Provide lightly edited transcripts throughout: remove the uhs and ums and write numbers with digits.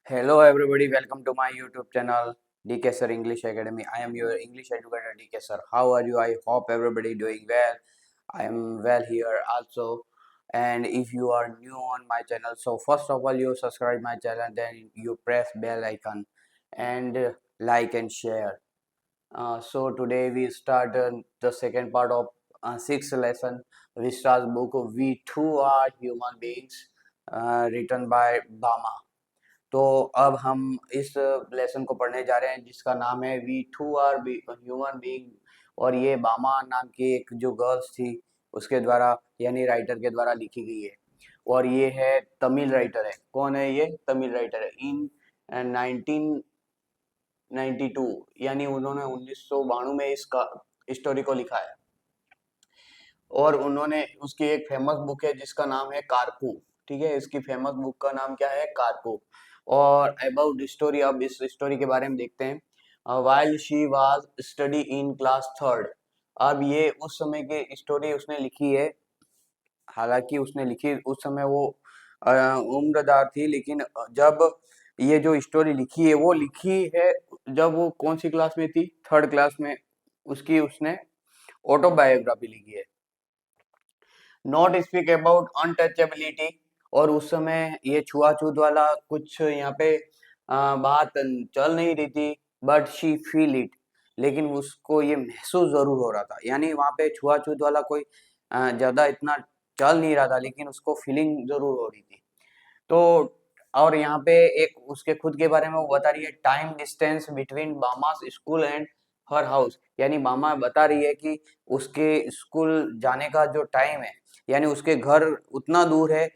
Hello, everybody. Welcome to my YouTube channel, DK Sir English Academy. I am your English educator, DK Sir. How are you? I hope everybody doing well. I am well here also. And if you are new on my channel, so first of all, you subscribe my channel, then you press bell icon and like and share. So today we start the second part of sixth lesson. We start book We Too Are Human Beings, written by Bama. तो अब हम इस lesson को पढ़ने जा रहे हैं जिसका नाम है we too are human being. और ये बामा नाम की एक जो गर्ल्स थी उसके द्वारा यानी राइटर के द्वारा लिखी गई है। और ये है तमिल राइटर है। कौन है ये? तमिल राइटर है। इन 1992 यानी उन्होंने 1992 में इसका स्टोरी को लिखा है। और उन्होंने उसकी एक फेमस बुक है जिसका नाम है कारकू। ठीक है, इसकी फेमस बुक का नाम क्या है? कारकू। और अबाउट स्टोरी, अब इस स्टोरी के बारे में देखते हैं। While she was study in class third. अब ये उस समय की स्टोरी उसने लिखी है। हालांकि उसने लिखी उस समय वो उम्रदार थी, लेकिन जब ये जो स्टोरी लिखी है वो लिखी है जब वो कौन सी क्लास में थी? थर्ड क्लास में। उसकी उसने ऑटोबायोग्राफी लिखी है। Not speak about untouchability. और उस समय ये छुआछूत वाला कुछ यहाँ पे बात चल नहीं रही थी। बट शी फील इट, लेकिन उसको ये महसूस जरूर हो रहा था। यानी वहाँ पे छुआछूत वाला कोई ज्यादा इतना चल नहीं रहा था, लेकिन उसको फीलिंग जरूर हो रही थी। तो और यहाँ पे एक उसके खुद के बारे में वो बता रही है, time distance between Bahamas school and her house. यानी बामा बता रही है कि उसके स्कूल जाने का जो टाइम है, यानी उसके घर उतना दूर है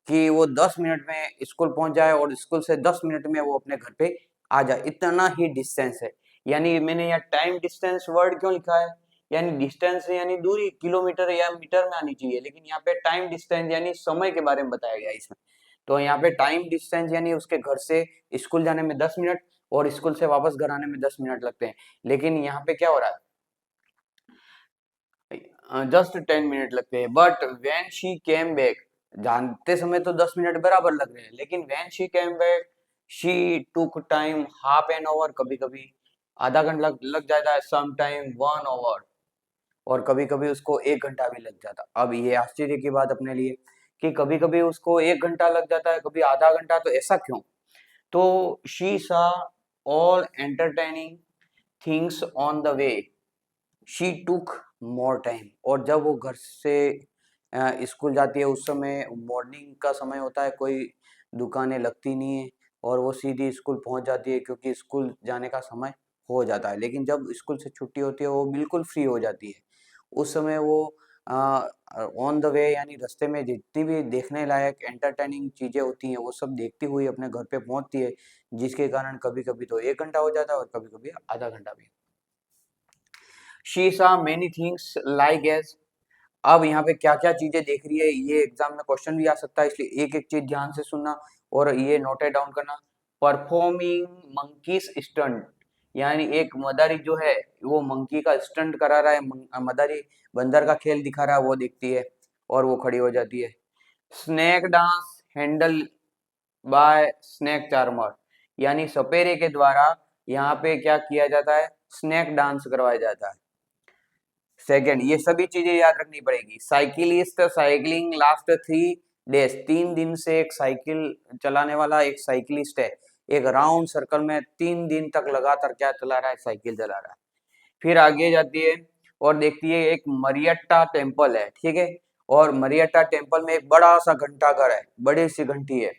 कि वो 10 मिनट में स्कूल पहुंच जाए और स्कूल से 10 मिनट में वो अपने घर पे आ जाए, इतना ही डिस्टेंस है। यानी मैंने यहाँ टाइम डिस्टेंस वर्ड क्यों लिखा है? यानी डिस्टेंस यानी दूरी किलोमीटर या मीटर में आनी चाहिए, लेकिन यहाँ पे टाइम डिस्टेंस यानी समय के बारे में बताया गया है इसमें। तो यहाँ पे टाइम डिस्टेंस यानी उसके घर से स्कूल जाने में 10 मिनट और स्कूल से वापस घर आने में 10 मिनट लगते हैं। लेकिन यहाँ पे क्या हो रहा है? जस्ट 10 मिनट लगते हैं। But when she came back, जानते समय तो 10 मिनट बराबर लग रहे हैं, लेकिन when she came back she took time half an hour. कभी कभी आधा घंटा लग जाता है, सम टाइम 1 आवर। और कभी कभी उसको 1 घंटा भी लग जाता। अब ये आश्चर्य की बात अपने लिए कि कभी कभी उसको 1 घंटा लग जाता है, कभी आधा घंटा, तो ऐसा क्यों? तो शी सा all entertaining things on the way, she took more time. और जब वो घर से स्कूल जाती है उस समय मॉर्निंग का समय होता है, कोई दुकानें लगती नहीं है और वो सीधी स्कूल पहुंच जाती है क्योंकि स्कूल जाने का समय हो जाता है। लेकिन जब स्कूल से छुट्टी होती है वो बिल्कुल फ्री हो जाती है। उस समय वो ऑन द वे यानी रास्ते में जितनी भी देखने लायक एंटरटेनिंग चीजें होती हैं वो सब देखती हुई अपने घर पे पहुंचती है, जिसके कारण कभी कभी तो 1 घंटा हो जाता है और कभी कभी आधा घंटा भी। शी सा मेनी थिंग्स लाइक एज। अब यहाँ पे क्या क्या चीजें देख रही है, ये एग्जाम में क्वेश्चन भी आ सकता है, इसलिए एक एक चीज ध्यान से सुनना और ये नोटेड डाउन करना। परफॉर्मिंग मंकीस स्टंट, यानी एक मदारी जो है वो मंकी का स्टंट करा रहा है, मदारी बंदर का खेल दिखा रहा है, वो देखती है और वो खड़ी हो जाती है। Snake dance handle bye snake charmer, यानी सपेरे के द्वारा यहाँ पे क्या किया जाता है? स्नेक डांस करवाया जाता है। सेकंड, ये सभी चीजें याद रखनी पड़ेगी। साइकिलिस्ट साइकिलिंग लास्ट 3 डेज, 3 दिन से एक साइकिल चलाने वाला एक साइकिलिस्ट है, एक राउंड सर्कल में 3 दिन तक लगातार क्या चला रहा है? साइकिल चला रहा है। फिर आगे जाती है और देखती है एक मरियट्टा टेम्पल है। ठीक है, और मरियट्टा टेम्पल में एक बड़ा सा घंटा घर है, बड़ी सी घंटी है।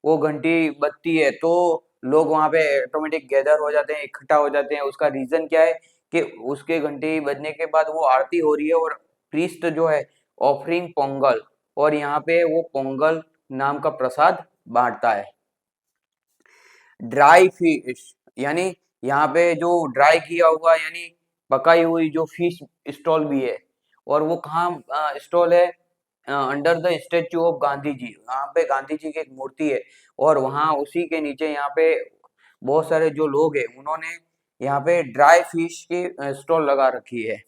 वो घंटी बजती है तो लोग वहां पे ऑटोमेटिक गैदर हो जाते हैं, इकट्ठा हो जाते हैं। उसका रीजन क्या है कि उसके घंटी बजने के बाद वो आरती हो रही है और प्रीस्ट जो है ऑफरिंग पोंगल, और यहाँ पे वो पोंगल नाम का प्रसाद बांटता है। ड्राई फिश, यानी यहाँ पे जो ड्राई किया हुआ यानी पकाई हुई जो फिश स्टॉल भी है। और वो कहाँ स्टॉल है? Under the statue of Gandhi ji, वहाँ पे गांधी जी की एक मूर्ति है और वहाँ उसी के नीचे यहाँ पे बहुत सारे जो लोग हैं उन्होंने यहाँ पे ड्राई फिश की स्टॉल लगा रखी है।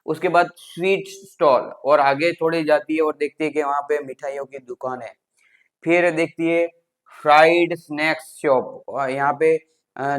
उसके बाद स्वीट स्टॉल, और आगे थोड़ी जाती है और देखती है कि वहाँ पे मिठाइयों की दुकान है। फिर देखती है फ्राइड स्नैक्स शॉप, यहाँ पे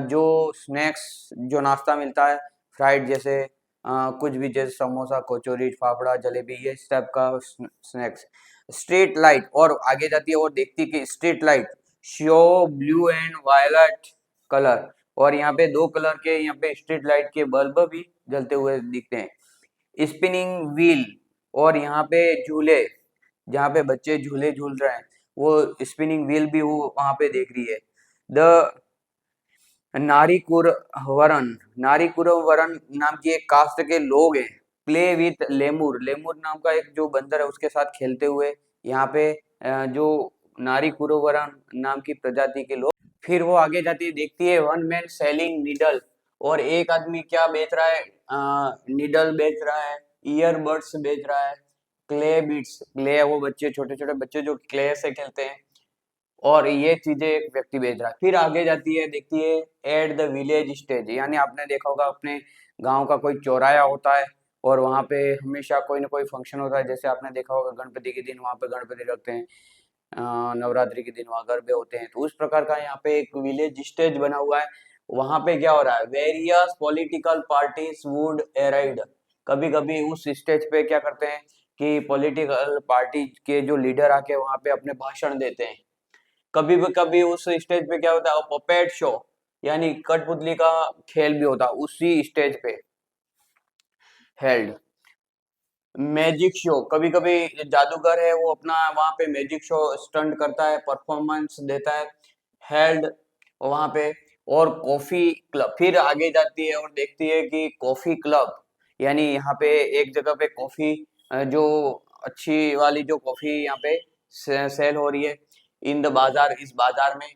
जो स्नैक्स जो नाश्ता मिलता है फ्राइड, जैसे कुछ भी, जैसे समोसा, कचौरी, फाफड़ा, जलेबी, ये इस टाइप का स्नैक्स। स्ट्रीट लाइट, और आगे जाती है और देखती है कि street light show blue and violet colour, और यहाँ पे दो कलर के यहाँ पे स्ट्रीट लाइट के बल्ब भी जलते हुए दिखते हैं। स्पिनिंग व्हील, और यहाँ पे झूले, जहाँ पे बच्चे झूले झूल रहे हैं, वो स्पिनिंग व्हील भी वो वहां पे देख रही है। द नारीकुरवरन, नारीकुरवरन नाम की एक कास्ट के लोग हैं। प्ले विथ लेमुर, लेमुर नाम का एक जो बंदर है उसके साथ खेलते हुए यहाँ पे जो नारीकुरवरन नाम की प्रजाति के लोग। फिर वो आगे जाती है, देखती है वन मैन सेलिंग नीडल, और एक आदमी क्या बेच रहा है, नीडल बेच रहा है, ईयरबड्स बेच रहा है, क्ले बीट्स, क्ले वो बच्चे, छोटे छोटे बच्चे जो क्ले से खेलते हैं, और ये चीजें एक व्यक्ति बेच रहा है। फिर आगे जाती है, देखती है एट द विलेज स्टेज, यानी आपने देखा होगा अपने गांव का कोई चौराया होता है और वहां पे हमेशा कोई ना कोई फंक्शन होता है, जैसे आपने देखा होगा गणपति के दिन वहां पे गणपति रखते हैं, नवरात्रि के दिन वहां गरबे होते हैं, तो उस प्रकार का यहाँ पे एक विलेज स्टेज बना हुआ है। वहां पे क्या हो रहा है, various political parties would arid, कभी कभी उस स्टेज पे क्या करते हैं कि पॉलिटिकल पार्टी के जो लीडर आके वहां पे अपने भाषण देते हैं। कभी भी कभी उस स्टेज पे क्या होता है, पपेट शो, यानी कठपुतली का खेल भी होता है उसी स्टेज पे हेल्ड। मैजिक शो, कभी कभी जादूगर है वो अपना वहां पे मैजिक शो स्टंट करता है, परफॉर्मेंस देता है, हेल्ड वहां पे। और कॉफी क्लब, फिर आगे जाती है और देखती है कि कॉफी क्लब, यानी यहाँ पे एक जगह पे कॉफी जो अच्छी वाली जो कॉफी यहाँ पे सेल हो रही है इन द बाजार, इस बाजार में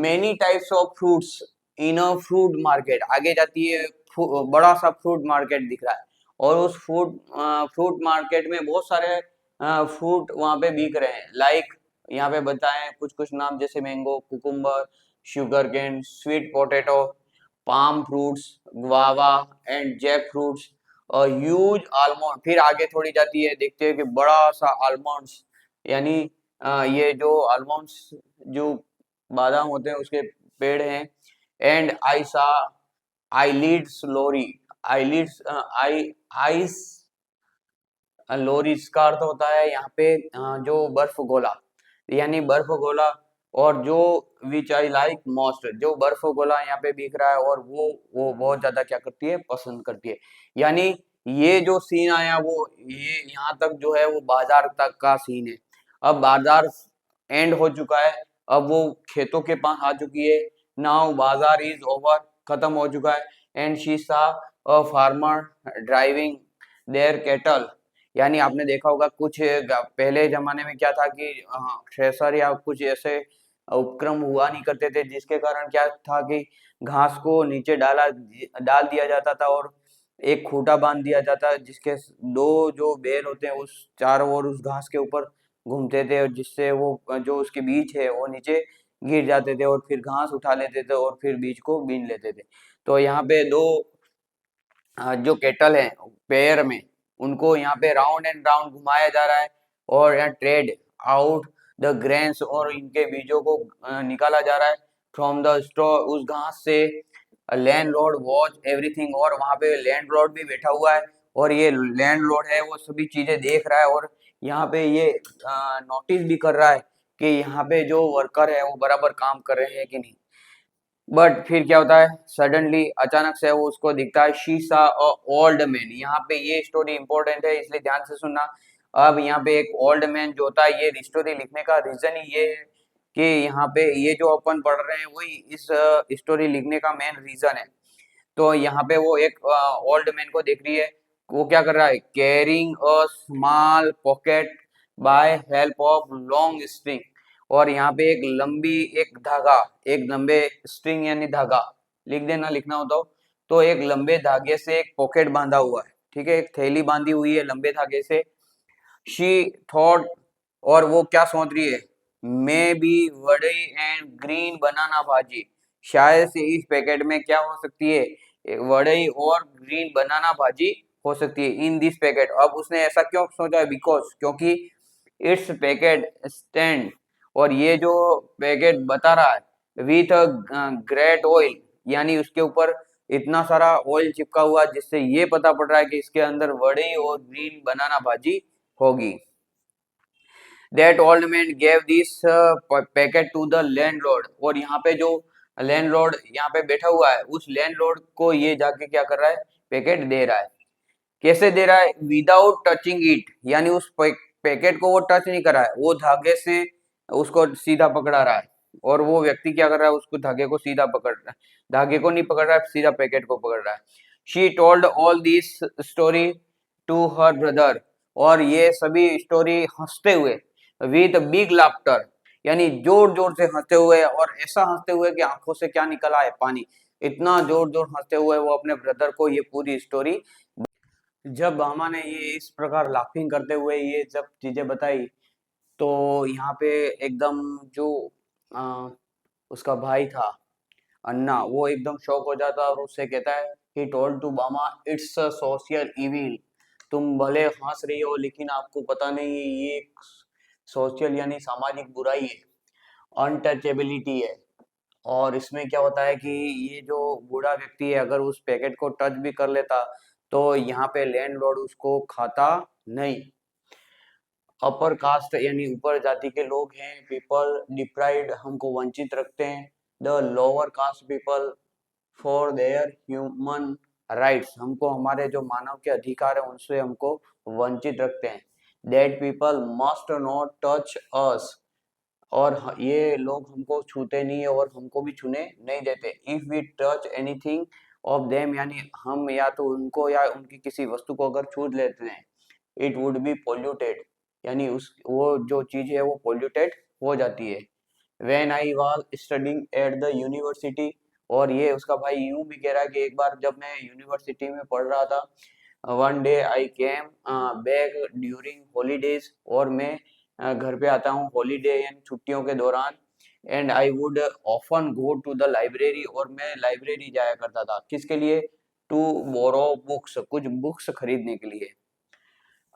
many types of fruits in a fruit market, आगे जाती है बड़ा सा फ्रूट मार्केट दिख रहा है, और उस फ्रूट मार्केट में बहुत सारे फ्रूट वहां पे बिक रहे हैं, लाइक यहाँ पे बताएं कुछ कुछ नाम, जैसे mango, cucumber, sugar cane, sweet potato, palm fruits, guava and jack fruits, और ह्यूज आलमंड। फिर आगे थोड़ी जाती है, देखते हैं कि बड़ा सा आलमंड्स, यानी ये जो आलमंड्स जो बादाम होते हैं उसके पेड़ हैं। एंड आई सा आईलिड्स लोरी, आईलिड्स आई आइस लोरिस का अर्थ होता है यहाँ पे जो बर्फ गोला, यानी बर्फ गोला, और जो विच आई लाइक मोस्ट, जो बर्फ गोला यहाँ पे बिक रहा है और वो बहुत ज्यादा क्या करती है, पसंद करती है। यानी ये जो सीन आया वो ये यहाँ तक जो है वो बाजार तक का सीन है। अब बाजार एंड हो चुका है, अब वो खेतों के पास आ चुकी है। नाउ बाजार इज ओवर, खत्म हो चुका है। And she saw a farmer driving their cattle, यानी आपने देखा होगा कुछ पहले जमाने में क्या था कि थ्रेसर या कुछ ऐसे उपक्रम हुआ नहीं करते थे, जिसके कारण क्या था कि घास को नीचे डाल दिया जाता था और एक खूंटा बांध दिया जाता, जिसके दो जो बैल होते हैं उस चारों ओर उस घास के ऊपर घूमते थे, और जिससे वो जो उसके बीज है वो नीचे गिर जाते थे और फिर घास उठा लेते थे और फिर बीज को बीन लेते थे। तो यहाँ पे दो जो केटल है पेयर में, उनको यहाँ पे राउंड एंड राउंड घुमाया जा रहा है, और यहाँ ट्रेड आउट द ग्रेन्स, और इनके बीजों को निकाला जा रहा है फ्रॉम द स्टोर, उस घास से। लैंडलॉर्ड वॉच एवरीथिंग, और वहां पे लैंडलॉर्ड भी बैठा हुआ है, और ये लैंडलॉर्ड है वो सभी चीजें देख रहा है, और यहाँ पे ये नोटिस भी कर रहा है कि यहाँ पे जो वर्कर है वो बराबर काम कर रहे हैं कि नहीं। बट फिर क्या होता है, सडनली अचानक से वो उसको दिखता है, she saw a old man, यहाँ पे ये स्टोरी इंपॉर्टेंट है इसलिए ध्यान से सुनना। अब यहाँ पे एक ओल्ड मैन जो होता है, ये स्टोरी लिखने का रीजन ही ये है कि यहाँ पे ये जो अपन पढ़ रहे हैं वही इस स्टोरी लिखने का मेन रीजन है। तो यहाँ पे वो एक ओल्ड मैन को देख रही है, वो क्या कर रहा है, carrying a small pocket by help of long string, और यहाँ पे एक लंबी एक धागा, एक लंबे स्ट्रिंग यानी धागा, लिख देना लिखना हो तो एक लंबे धागे से एक पॉकेट बांधा हुआ है, ठीक है, एक थैली बांधी हुई है लंबे धागे से। शी थॉट, और वो क्या सोच रही है, मे बी वड़ई एंड ग्रीन बनाना भाजी, शायद से इस पैकेट में क्या हो सकती है, वड़ई और ग्रीन बनाना भाजी हो सकती है इन दिस पैकेट। अब उसने ऐसा क्यों सोचा है, बिकॉज क्योंकि इट्स पैकेट स्टैंड और ये जो पैकेट बता रहा है विथ ग्रेट ऑयल, यानी उसके ऊपर इतना सारा ऑयल चिपका हुआ जिससे ये पता पड़ रहा है कि इसके अंदर वड़ी और ग्रीन बनाना भाजी होगी। That old man gave this packet to the landlord, और यहाँ पे जो लैंडलॉर्ड यहाँ पे बैठा हुआ है उस लैंडलॉर्ड को ये जाके क्या कर रहा है, पैकेट दे रहा है। कैसे दे रहा है, विदाउट टचिंग इट, यानी उस पैकेट को वो टच नहीं कर रहा है, वो धागे से उसको सीधा पकड़ा रहा है। और वो व्यक्ति क्या कर रहा है, उसको धागे को सीधा पकड़ रहा है, धागे को नहीं पकड़ रहा है, सीधा पैकेट को पकड़ रहा है। She told all this story to her brother, और ये सभी स्टोरी हंसते हुए, विद बिग लाफ्टर, यानी जोर जोर से हंसते हुए, और ऐसा हंसते हुए कि आंखों से क्या निकला है, पानी। इतना जोर जोर हंसते हुए वो अपने ब्रदर को ये पूरी स्टोरी, जब मामा ने ये इस प्रकार लाफिंग करते हुए ये जब चीजें बताई, तो यहाँ पे एकदम जो आ, उसका भाई था अन्ना, वो एकदम शॉक हो जाता और उससे कहता है, ही टोल्ड टू मामा इट्स अ सोशल इविल, तुम भले हंस रही हो लेकिन आपको पता नहीं है ये सोशल यानी सामाजिक बुराई है, अनटचेबिलिटी है। और इसमें क्या होता है कि ये जो बूढ़ा व्यक्ति है अगर उस पैकेट को टच भी कर लेता तो यहाँ पे लैंडलॉर्ड उसको खाता नहीं। अपर कास्ट यानी ऊपर जाति के लोग हैं, पीपल डिप्राइव्ड, हमको वंचित रखते हैं। The lower caste people for their human rights, हमको हमारे जो मानव के अधिकार है उनसे हमको वंचित रखते हैं। That people must not touch us, और ये लोग हमको छूते नहीं है और हमको भी छूने नहीं देते। If we touch anything of them, यानी हम या तो उनको या उनकी किसी वस्तु को अगर छू लेते हैं, इट वुड बी पोल्यूटेड, यानी उस वो जो चीज है वो पोल्यूटेड हो जाती है। When I was studying at the university, और ये उसका भाई यूं भी कह रहा है कि एक बार जब मैं यूनिवर्सिटी में पढ़ रहा था, one day I came back during holidays, और मैं घर पे आता हूँ हॉलीडे यानी छुट्टियों के दौरान। And I would often go to the library, और मैं लाइब्रेरी जाया करता था, किसके लिए, टू बोरो बुक्स, कुछ बुक्स खरीदने के लिए।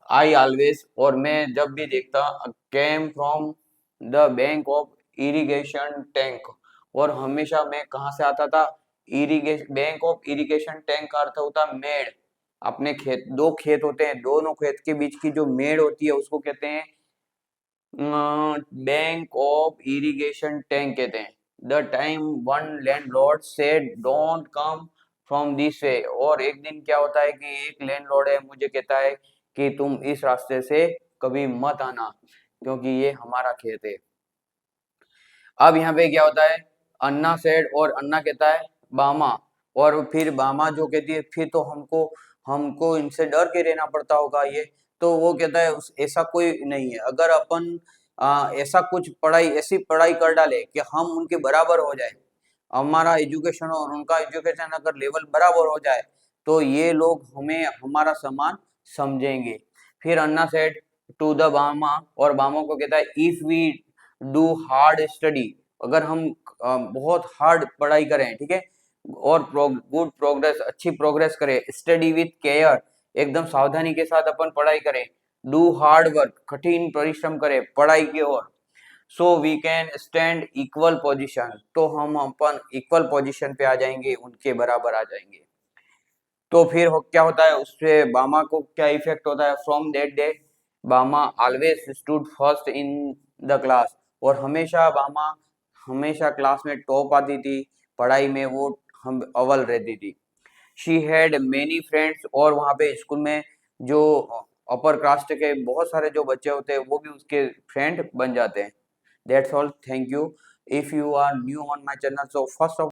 आई ऑलवेज, और मैं जब भी देखता, came from the bank of irrigation tank, और हमेशा मैं कहाँ से आता था, irrigation bank of irrigation tank का अर्थ होता है मेड़। अपने खेत, दो खेत होते हैं, दोनों खेत के बीच की जो मेड़ होती है उसको कहते हैं बैंक ऑफ इरिगेशन टैंक कहते हैं। The time one landlord said don't come from this way, और एक दिन क्या होता है कि एक लैंडलॉर्ड है मुझे कहता है कि तुम इस रास्ते से कभी मत आना क्योंकि ये हमारा खेत है। अब यहाँ पे क्या होता है, अन्ना सेड, और अन्ना कहता है बामा, और फिर बामा जो कहती है फिर तो हमको हमको इनसे डर के रहना पड़ता होगा ये, तो वो कहता है ऐसा कोई नहीं है, अगर अपन ऐसा कुछ पढ़ाई, ऐसी पढ़ाई कर डाले कि हम उनके बराबर हो जाए, हमारा एजुकेशन और उनका एजुकेशन अगर लेवल बराबर हो जाए तो ये लोग हमें हमारा सम्मान समझेंगे। फिर अन्ना सेड टू द बामा, और बामा को कहता है if we do hard study, अगर हम बहुत हार्ड पढ़ाई करें, ठीक है, और गुड प्रोग्रेस, अच्छी प्रोग्रेस करें, स्टडी विथ केयर, एकदम सावधानी के साथ अपन पढ़ाई करें, डू हार्ड वर्क, कठिन परिश्रम करें पढ़ाई की ओर, so we can stand equal position, तो हम अपन इक्वल पोजीशन पे आ जाएंगे, उनके बराबर आ जाएंगे। तो फिर क्या होता है, उससे बामा को क्या इफेक्ट होता है, फ्रॉम दैट डे बामा always stood first in the class, और हमेशा बामा हमेशा क्लास में टॉप आती थी, पढ़ाई में वो हम अव्वल रहती थी। शी हैड मेनी फ्रेंड्स, और वहाँ पे स्कूल में जो अपर कास्ट के बहुत सारे जो बच्चे होते हैं वो भी उसके फ्रेंड बन जाते हैं। That's all, thank you. If you are new on my channel, so first of